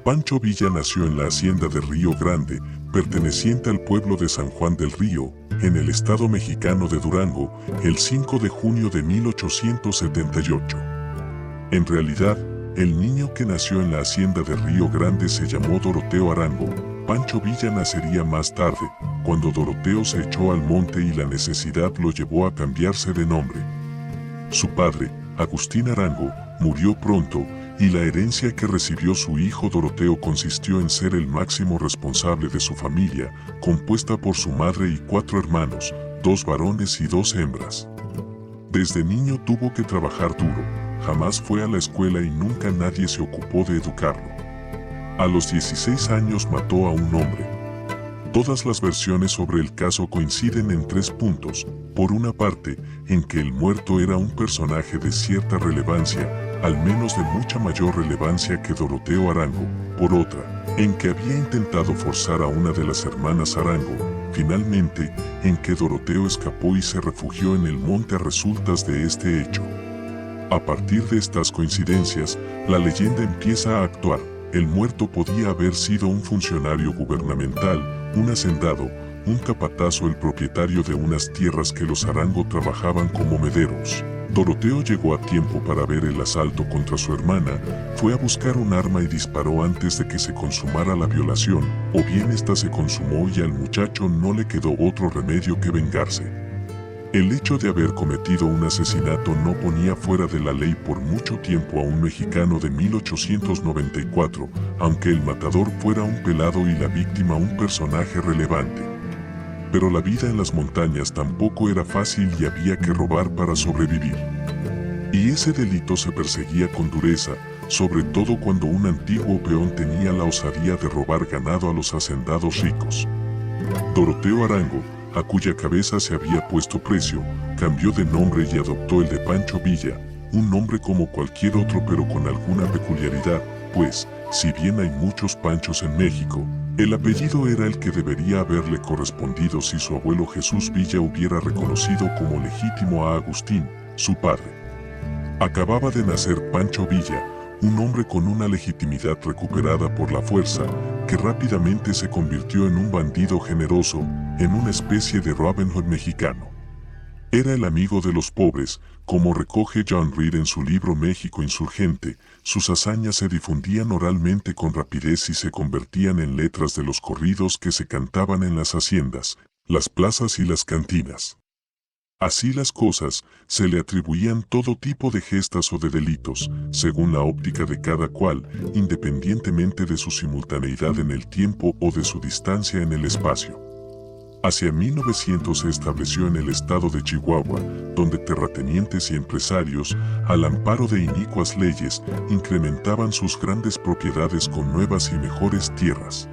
Pancho Villa nació en la hacienda de Río Grande, perteneciente al pueblo de San Juan del Río, en el estado mexicano de Durango, el 5 de junio de 1878. En realidad, el niño que nació en la hacienda de Río Grande se llamó Doroteo Arango. Pancho Villa nacería más tarde, cuando Doroteo se echó al monte y la necesidad lo llevó a cambiarse de nombre. Su padre, Agustín Arango, murió pronto, y la herencia que recibió su hijo Doroteo consistió en ser el máximo responsable de su familia, compuesta por su madre y 4 hermanos, 2 varones y 2 hembras. Desde niño tuvo que trabajar duro, jamás fue a la escuela y nunca nadie se ocupó de educarlo. A los 16 años mató a un hombre. Todas las versiones sobre el caso coinciden en 3 puntos. Por una parte, en que el muerto era un personaje de cierta relevancia, al menos de mucha mayor relevancia que Doroteo Arango. Por otra, en que había intentado forzar a una de las hermanas Arango. Finalmente, en que Doroteo escapó y se refugió en el monte a resultas de este hecho. A partir de estas coincidencias, la leyenda empieza a actuar. El muerto podía haber sido un funcionario gubernamental, un hacendado, un capataz o el propietario de unas tierras que los Arango trabajaban como mederos. Doroteo llegó a tiempo para ver el asalto contra su hermana, fue a buscar un arma y disparó antes de que se consumara la violación, o bien esta se consumó y al muchacho no le quedó otro remedio que vengarse. El hecho de haber cometido un asesinato no ponía fuera de la ley por mucho tiempo a un mexicano de 1894, aunque el matador fuera un pelado y la víctima un personaje relevante. Pero la vida en las montañas tampoco era fácil y había que robar para sobrevivir. Y ese delito se perseguía con dureza, sobre todo cuando un antiguo peón tenía la osadía de robar ganado a los hacendados ricos. Doroteo Arango, a cuya cabeza se había puesto precio, cambió de nombre y adoptó el de Pancho Villa, un nombre como cualquier otro pero con alguna peculiaridad, pues, si bien hay muchos Panchos en México, el apellido era el que debería haberle correspondido si su abuelo Jesús Villa hubiera reconocido como legítimo a Agustín, su padre. Acababa de nacer Pancho Villa, un hombre con una legitimidad recuperada por la fuerza, que rápidamente se convirtió en un bandido generoso, en una especie de Robin Hood mexicano. Era el amigo de los pobres, como recoge John Reed en su libro México Insurgente. Sus hazañas se difundían oralmente con rapidez y se convertían en letras de los corridos que se cantaban en las haciendas, las plazas y las cantinas. Así las cosas, se le atribuían todo tipo de gestas o de delitos, según la óptica de cada cual, independientemente de su simultaneidad en el tiempo o de su distancia en el espacio. Hacia 1900 se estableció en el estado de Chihuahua, donde terratenientes y empresarios, al amparo de inicuas leyes, incrementaban sus grandes propiedades con nuevas y mejores tierras.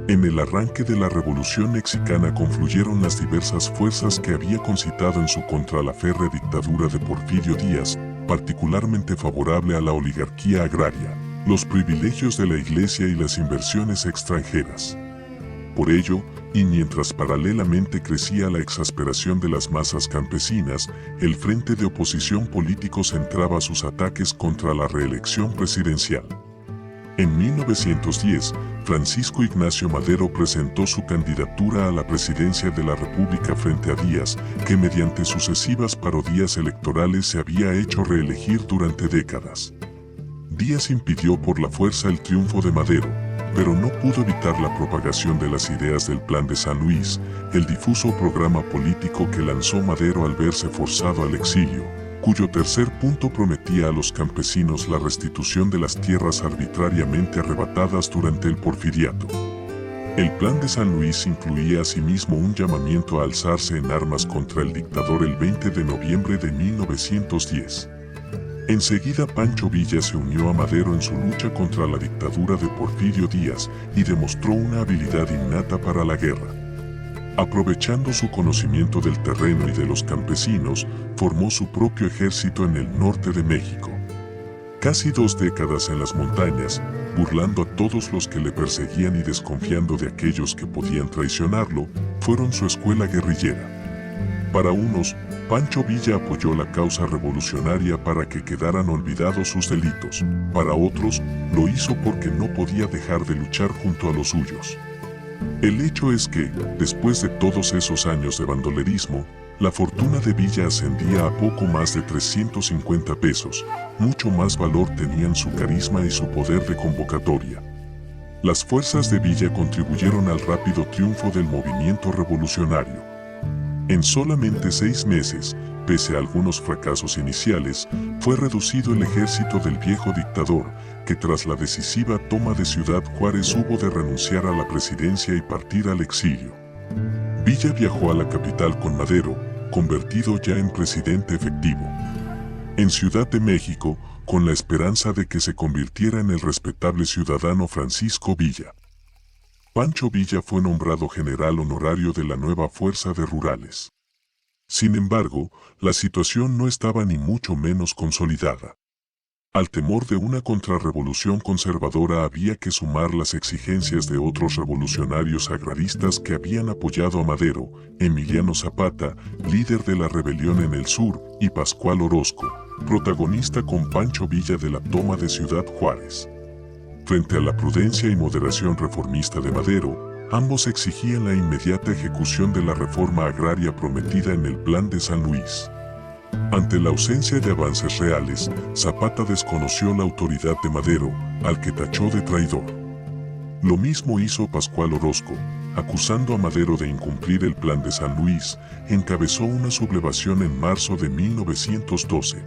En el arranque de la Revolución Mexicana confluyeron las diversas fuerzas que había concitado en su contra la férrea dictadura de Porfirio Díaz, particularmente favorable a la oligarquía agraria, los privilegios de la Iglesia y las inversiones extranjeras. Por ello, y mientras paralelamente crecía la exasperación de las masas campesinas, el frente de oposición político centraba sus ataques contra la reelección presidencial. En 1910, Francisco Ignacio Madero presentó su candidatura a la presidencia de la República frente a Díaz, que mediante sucesivas parodias electorales se había hecho reelegir durante décadas. Díaz impidió por la fuerza el triunfo de Madero, pero no pudo evitar la propagación de las ideas del Plan de San Luis, el difuso programa político que lanzó Madero al verse forzado al exilio, cuyo tercer punto prometía a los campesinos la restitución de las tierras arbitrariamente arrebatadas durante el porfiriato. El Plan de San Luis incluía asimismo un llamamiento a alzarse en armas contra el dictador el 20 de noviembre de 1910. Enseguida Pancho Villa se unió a Madero en su lucha contra la dictadura de Porfirio Díaz y demostró una habilidad innata para la guerra. Aprovechando su conocimiento del terreno y de los campesinos, formó su propio ejército en el norte de México. Casi 2 décadas en las montañas, burlando a todos los que le perseguían y desconfiando de aquellos que podían traicionarlo, fueron su escuela guerrillera. Para unos, Pancho Villa apoyó la causa revolucionaria para que quedaran olvidados sus delitos. Para otros, lo hizo porque no podía dejar de luchar junto a los suyos. El hecho es que, después de todos esos años de bandolerismo, la fortuna de Villa ascendía a poco más de 350 pesos, mucho más valor tenían su carisma y su poder de convocatoria. Las fuerzas de Villa contribuyeron al rápido triunfo del movimiento revolucionario. En solamente 6 meses, pese a algunos fracasos iniciales, fue reducido el ejército del viejo dictador, que tras la decisiva toma de Ciudad Juárez hubo de renunciar a la presidencia y partir al exilio. Villa viajó a la capital con Madero, convertido ya en presidente efectivo. En Ciudad de México, con la esperanza de que se convirtiera en el respetable ciudadano Francisco Villa. Pancho Villa fue nombrado general honorario de la nueva Fuerza de Rurales. Sin embargo, la situación no estaba ni mucho menos consolidada. Al temor de una contrarrevolución conservadora había que sumar las exigencias de otros revolucionarios agraristas que habían apoyado a Madero, Emiliano Zapata, líder de la rebelión en el sur, y Pascual Orozco, protagonista con Pancho Villa de la toma de Ciudad Juárez. Frente a la prudencia y moderación reformista de Madero, ambos exigían la inmediata ejecución de la reforma agraria prometida en el Plan de San Luis. Ante la ausencia de avances reales, Zapata desconoció la autoridad de Madero, al que tachó de traidor. Lo mismo hizo Pascual Orozco, acusando a Madero de incumplir el Plan de San Luis, encabezó una sublevación en marzo de 1912.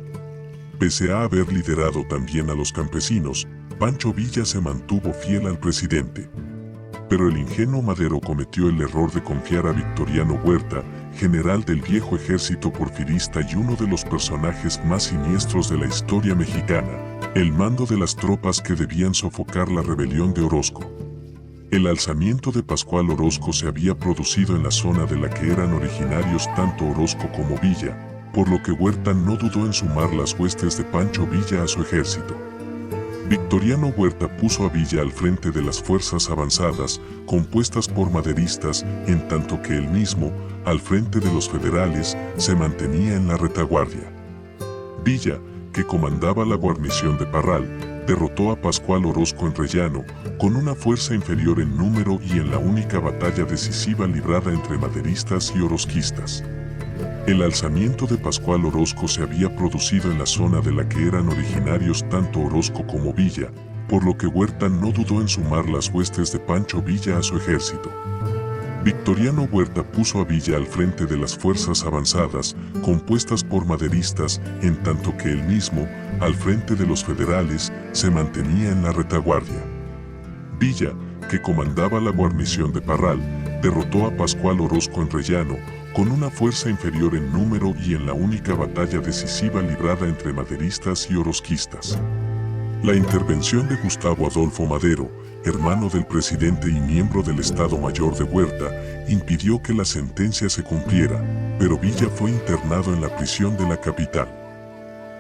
Pese a haber liderado también a los campesinos, Pancho Villa se mantuvo fiel al presidente. Pero el ingenuo Madero cometió el error de confiar a Victoriano Huerta, general del viejo ejército porfirista y uno de los personajes más siniestros de la historia mexicana, el mando de las tropas que debían sofocar la rebelión de Orozco. El alzamiento de Pascual Orozco se había producido en la zona de la que eran originarios tanto Orozco como Villa, por lo que Huerta no dudó en sumar las huestes de Pancho Villa a su ejército. Victoriano Huerta puso a Villa al frente de las fuerzas avanzadas, compuestas por maderistas, en tanto que él mismo, al frente de los federales, se mantenía en la retaguardia. Villa, que comandaba la guarnición de Parral, derrotó a Pascual Orozco en Rellano, con una fuerza inferior en número y en la única batalla decisiva librada entre maderistas y orozquistas. El alzamiento de Pascual Orozco se había producido en la zona de la que eran originarios tanto Orozco como Villa, por lo que Huerta no dudó en sumar las huestes de Pancho Villa a su ejército. Victoriano Huerta puso a Villa al frente de las fuerzas avanzadas, compuestas por maderistas, en tanto que él mismo, al frente de los federales, se mantenía en la retaguardia. Villa, que comandaba la guarnición de Parral, derrotó a Pascual Orozco en Rellano, con una fuerza inferior en número y en la única batalla decisiva librada entre maderistas y orozquistas. La intervención de Gustavo Adolfo Madero, hermano del presidente y miembro del Estado Mayor de Huerta, impidió que la sentencia se cumpliera, pero Villa fue internado en la prisión de la capital.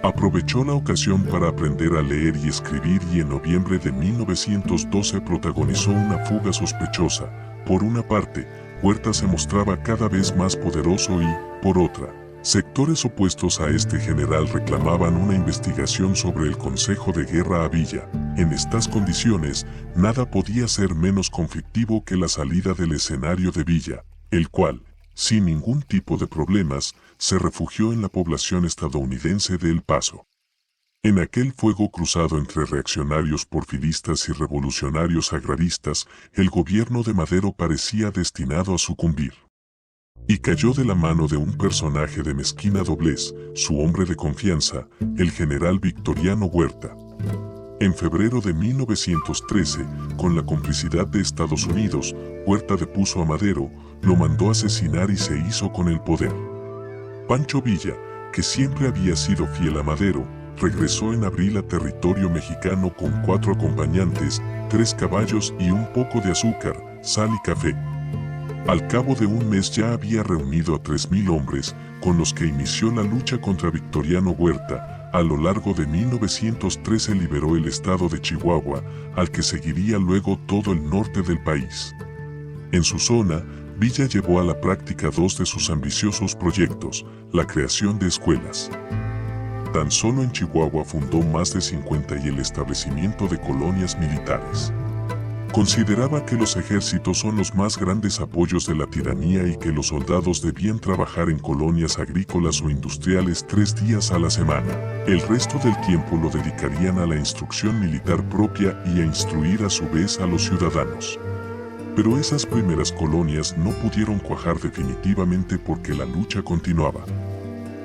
Aprovechó la ocasión para aprender a leer y escribir y en noviembre de 1912 protagonizó una fuga sospechosa. Por una parte, Huerta se mostraba cada vez más poderoso y, por otra, sectores opuestos a este general reclamaban una investigación sobre el consejo de guerra a Villa. En estas condiciones, nada podía ser menos conflictivo que la salida del escenario de Villa, el cual, sin ningún tipo de problemas, se refugió en la población estadounidense de El Paso. En aquel fuego cruzado entre reaccionarios porfiristas y revolucionarios agraristas, el gobierno de Madero parecía destinado a sucumbir. Y cayó de la mano de un personaje de mezquina doblez, su hombre de confianza, el general Victoriano Huerta. En febrero de 1913, con la complicidad de Estados Unidos, Huerta depuso a Madero, lo mandó asesinar y se hizo con el poder. Pancho Villa, que siempre había sido fiel a Madero, regresó en abril a territorio mexicano con 4 acompañantes, 3 caballos y un poco de azúcar, sal y café. Al cabo de un mes ya había reunido a 3.000 hombres, con los que inició la lucha contra Victoriano Huerta. A lo largo de 1913 liberó el estado de Chihuahua, al que seguiría luego todo el norte del país. En su zona, Villa llevó a la práctica dos de sus ambiciosos proyectos, la creación de escuelas. Tan solo en Chihuahua fundó más de 50 y el establecimiento de colonias militares. Consideraba que los ejércitos son los más grandes apoyos de la tiranía y que los soldados debían trabajar en colonias agrícolas o industriales 3 días a la semana. El resto del tiempo lo dedicarían a la instrucción militar propia y a instruir a su vez a los ciudadanos. Pero esas primeras colonias no pudieron cuajar definitivamente porque la lucha continuaba.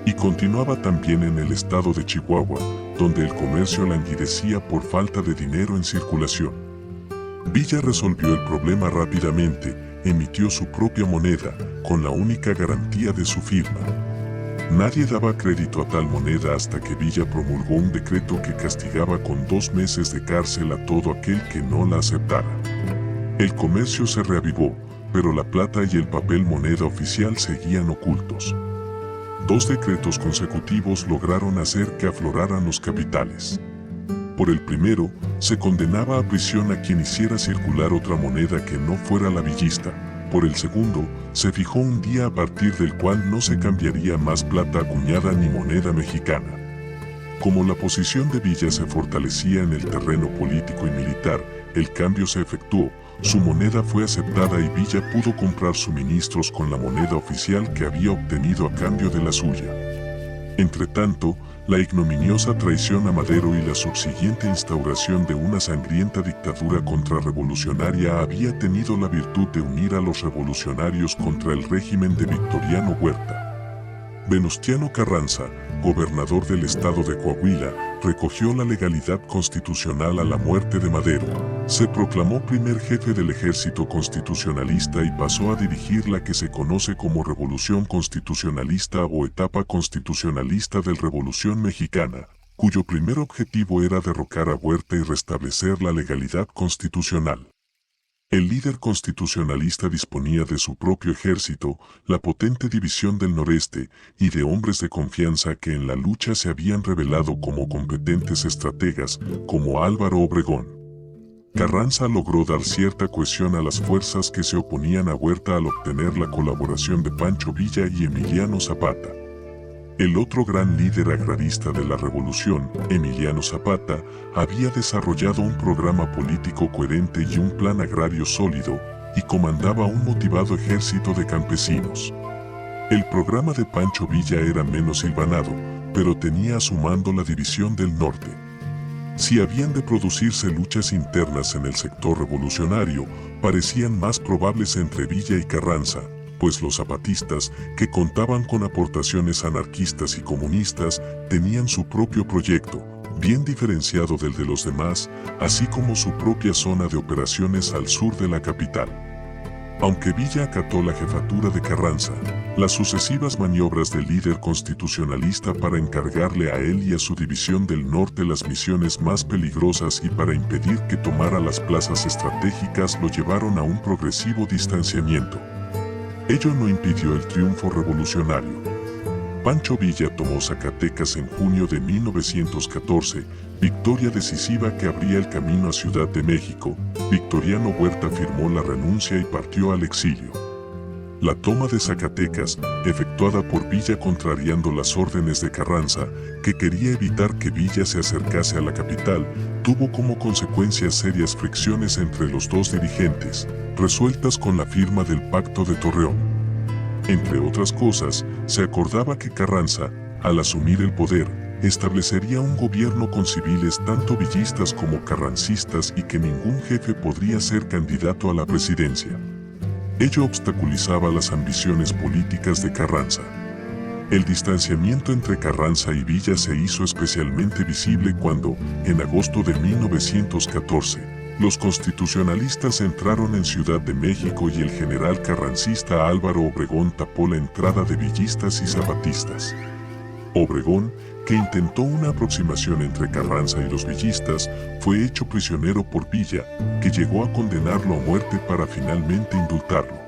Y continuaba también en el estado de Chihuahua, donde el comercio languidecía por falta de dinero en circulación. Villa resolvió el problema rápidamente, emitió su propia moneda, con la única garantía de su firma. Nadie daba crédito a tal moneda hasta que Villa promulgó un decreto que castigaba con 2 meses de cárcel a todo aquel que no la aceptara. El comercio se reavivó, pero la plata y el papel moneda oficial seguían ocultos. 2 decretos consecutivos lograron hacer que afloraran los capitales. Por el primero, se condenaba a prisión a quien hiciera circular otra moneda que no fuera la villista. Por el segundo, se fijó un día a partir del cual no se cambiaría más plata acuñada ni moneda mexicana. Como la posición de Villa se fortalecía en el terreno político y militar, el cambio se efectuó, su moneda fue aceptada y Villa pudo comprar suministros con la moneda oficial que había obtenido a cambio de la suya. Entretanto, la ignominiosa traición a Madero y la subsiguiente instauración de una sangrienta dictadura contrarrevolucionaria había tenido la virtud de unir a los revolucionarios contra el régimen de Victoriano Huerta. Venustiano Carranza, gobernador del estado de Coahuila, recogió la legalidad constitucional a la muerte de Madero. Se proclamó primer jefe del ejército constitucionalista y pasó a dirigir la que se conoce como Revolución Constitucionalista o etapa constitucionalista de la Revolución Mexicana, cuyo primer objetivo era derrocar a Huerta y restablecer la legalidad constitucional. El líder constitucionalista disponía de su propio ejército, la potente División del Noreste, y de hombres de confianza que en la lucha se habían revelado como competentes estrategas, como Álvaro Obregón. Carranza logró dar cierta cohesión a las fuerzas que se oponían a Huerta al obtener la colaboración de Pancho Villa y Emiliano Zapata. El otro gran líder agrarista de la revolución, Emiliano Zapata, había desarrollado un programa político coherente y un plan agrario sólido, y comandaba un motivado ejército de campesinos. El programa de Pancho Villa era menos hilvanado, pero tenía a su mando la División del Norte. Si habían de producirse luchas internas en el sector revolucionario, parecían más probables entre Villa y Carranza, pues los zapatistas, que contaban con aportaciones anarquistas y comunistas, tenían su propio proyecto, bien diferenciado del de los demás, así como su propia zona de operaciones al sur de la capital. Aunque Villa acató la jefatura de Carranza, las sucesivas maniobras del líder constitucionalista para encargarle a él y a su división del norte las misiones más peligrosas y para impedir que tomara las plazas estratégicas lo llevaron a un progresivo distanciamiento. Ello no impidió el triunfo revolucionario. Pancho Villa tomó Zacatecas en junio de 1914, victoria decisiva que abría el camino a Ciudad de México. Victoriano Huerta firmó la renuncia y partió al exilio. La toma de Zacatecas, efectuada por Villa contrariando las órdenes de Carranza, que quería evitar que Villa se acercase a la capital, tuvo como consecuencia serias fricciones entre los dos dirigentes, resueltas con la firma del Pacto de Torreón. Entre otras cosas, se acordaba que Carranza, al asumir el poder, establecería un gobierno con civiles tanto villistas como carrancistas y que ningún jefe podría ser candidato a la presidencia. Ello obstaculizaba las ambiciones políticas de Carranza. El distanciamiento entre Carranza y Villa se hizo especialmente visible cuando, en agosto de 1914, los constitucionalistas entraron en Ciudad de México y el general carrancista Álvaro Obregón tapó la entrada de villistas y zapatistas. Obregón, que intentó una aproximación entre Carranza y los villistas, fue hecho prisionero por Villa, que llegó a condenarlo a muerte para finalmente indultarlo.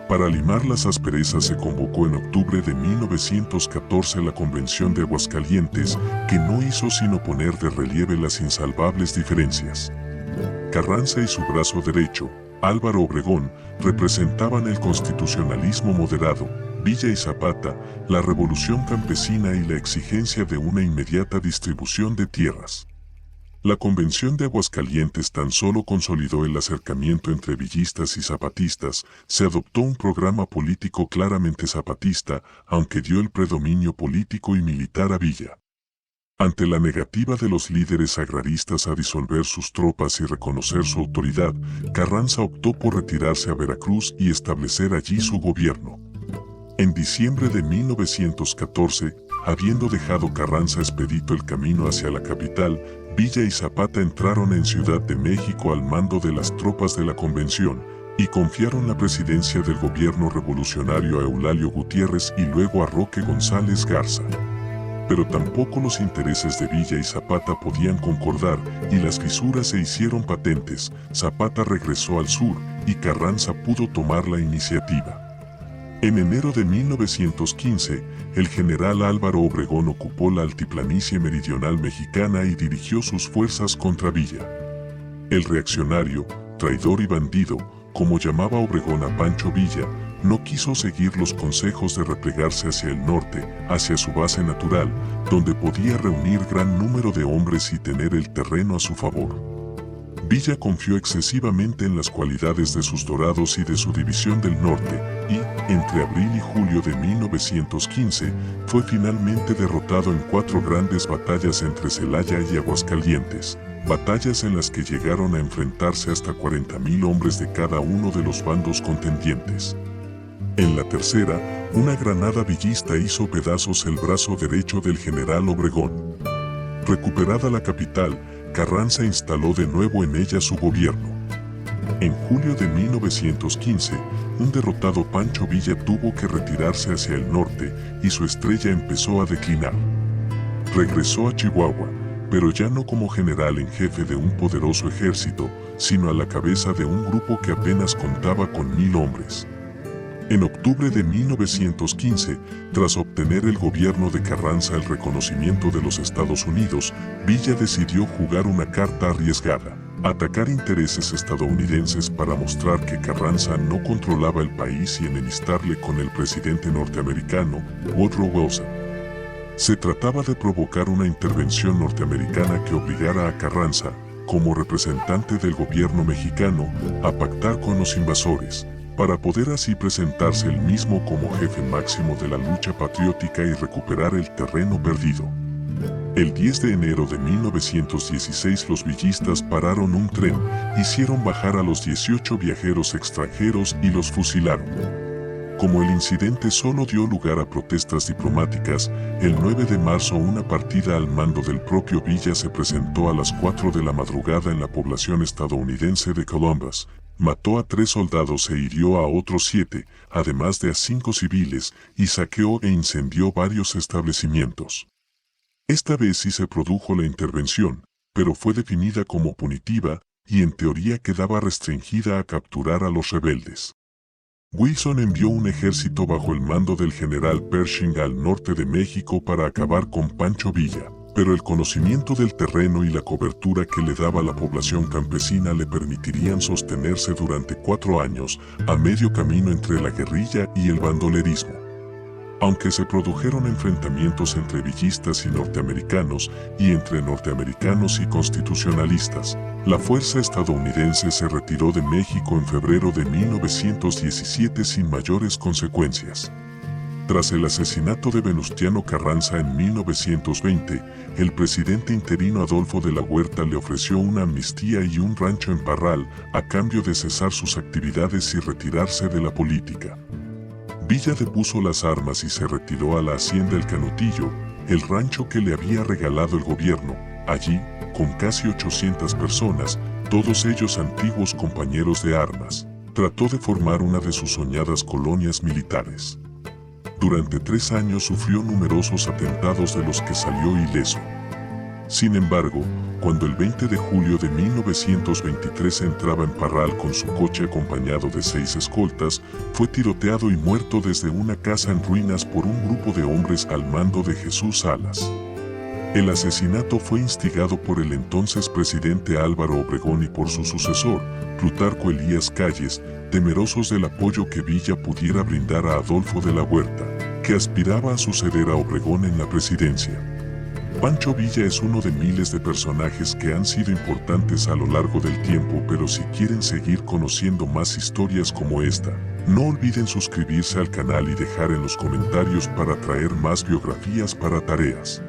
Para limar las asperezas se convocó en octubre de 1914 la Convención de Aguascalientes, que no hizo sino poner de relieve las insalvables diferencias. Carranza y su brazo derecho, Álvaro Obregón, representaban el constitucionalismo moderado, Villa y Zapata, la revolución campesina y la exigencia de una inmediata distribución de tierras. La Convención de Aguascalientes tan solo consolidó el acercamiento entre villistas y zapatistas, se adoptó un programa político claramente zapatista, aunque dio el predominio político y militar a Villa. Ante la negativa de los líderes agraristas a disolver sus tropas y reconocer su autoridad, Carranza optó por retirarse a Veracruz y establecer allí su gobierno. En diciembre de 1914, habiendo dejado Carranza expedito el camino hacia la capital, Villa y Zapata entraron en Ciudad de México al mando de las tropas de la Convención y confiaron la presidencia del gobierno revolucionario a Eulalio Gutiérrez y luego a Roque González Garza. Pero tampoco los intereses de Villa y Zapata podían concordar y las fisuras se hicieron patentes. Zapata regresó al sur y Carranza pudo tomar la iniciativa. En enero de 1915, el general Álvaro Obregón ocupó la altiplanicie meridional mexicana y dirigió sus fuerzas contra Villa. El reaccionario, traidor y bandido, como llamaba Obregón a Pancho Villa, no quiso seguir los consejos de replegarse hacia el norte, hacia su base natural, donde podía reunir gran número de hombres y tener el terreno a su favor. Villa confió excesivamente en las cualidades de sus dorados y de su división del norte, y, entre abril y julio de 1915, fue finalmente derrotado en 4 grandes batallas entre Celaya y Aguascalientes, batallas en las que llegaron a enfrentarse hasta 40,000 hombres de cada uno de los bandos contendientes. En la tercera, una granada villista hizo pedazos el brazo derecho del general Obregón. Recuperada la capital, Carranza instaló de nuevo en ella su gobierno. En julio de 1915, un derrotado Pancho Villa tuvo que retirarse hacia el norte y su estrella empezó a declinar. Regresó a Chihuahua, pero ya no como general en jefe de un poderoso ejército, sino a la cabeza de un grupo que apenas contaba con 1,000 hombres. En octubre de 1915, tras obtener el gobierno de Carranza el reconocimiento de los Estados Unidos, Villa decidió jugar una carta arriesgada, atacar intereses estadounidenses para mostrar que Carranza no controlaba el país y enemistarle con el presidente norteamericano, Woodrow Wilson. Se trataba de provocar una intervención norteamericana que obligara a Carranza, como representante del gobierno mexicano, a pactar con los invasores, para poder así presentarse él mismo como jefe máximo de la lucha patriótica y recuperar el terreno perdido. El 10 de enero de 1916 los villistas pararon un tren, hicieron bajar a los 18 viajeros extranjeros y los fusilaron. Como el incidente solo dio lugar a protestas diplomáticas, el 9 de marzo una partida al mando del propio Villa se presentó a las 4 de la madrugada en la población estadounidense de Columbus. Mató a 3 soldados e hirió a otros 7, además de a 5 civiles, y saqueó e incendió varios establecimientos. Esta vez sí se produjo la intervención, pero fue definida como punitiva, y en teoría quedaba restringida a capturar a los rebeldes. Wilson envió un ejército bajo el mando del general Pershing al norte de México para acabar con Pancho Villa, pero el conocimiento del terreno y la cobertura que le daba la población campesina le permitirían sostenerse durante 4 años, a medio camino entre la guerrilla y el bandolerismo. Aunque se produjeron enfrentamientos entre villistas y norteamericanos, y entre norteamericanos y constitucionalistas, la fuerza estadounidense se retiró de México en febrero de 1917 sin mayores consecuencias. Tras el asesinato de Venustiano Carranza en 1920, el presidente interino Adolfo de la Huerta le ofreció una amnistía y un rancho en Parral, a cambio de cesar sus actividades y retirarse de la política. Villa depuso las armas y se retiró a la hacienda El Canutillo, el rancho que le había regalado el gobierno. Allí, con casi 800 personas, todos ellos antiguos compañeros de armas, trató de formar una de sus soñadas colonias militares. Durante 3 años sufrió numerosos atentados de los que salió ileso. Sin embargo, cuando el 20 de julio de 1923 entraba en Parral con su coche acompañado de 6 escoltas, fue tiroteado y muerto desde una casa en ruinas por un grupo de hombres al mando de Jesús Salas. El asesinato fue instigado por el entonces presidente Álvaro Obregón y por su sucesor, Plutarco Elías Calles, temerosos del apoyo que Villa pudiera brindar a Adolfo de la Huerta, que aspiraba a suceder a Obregón en la presidencia. Pancho Villa es uno de miles de personajes que han sido importantes a lo largo del tiempo, pero si quieren seguir conociendo más historias como esta, no olviden suscribirse al canal y dejar en los comentarios para traer más biografías para tareas.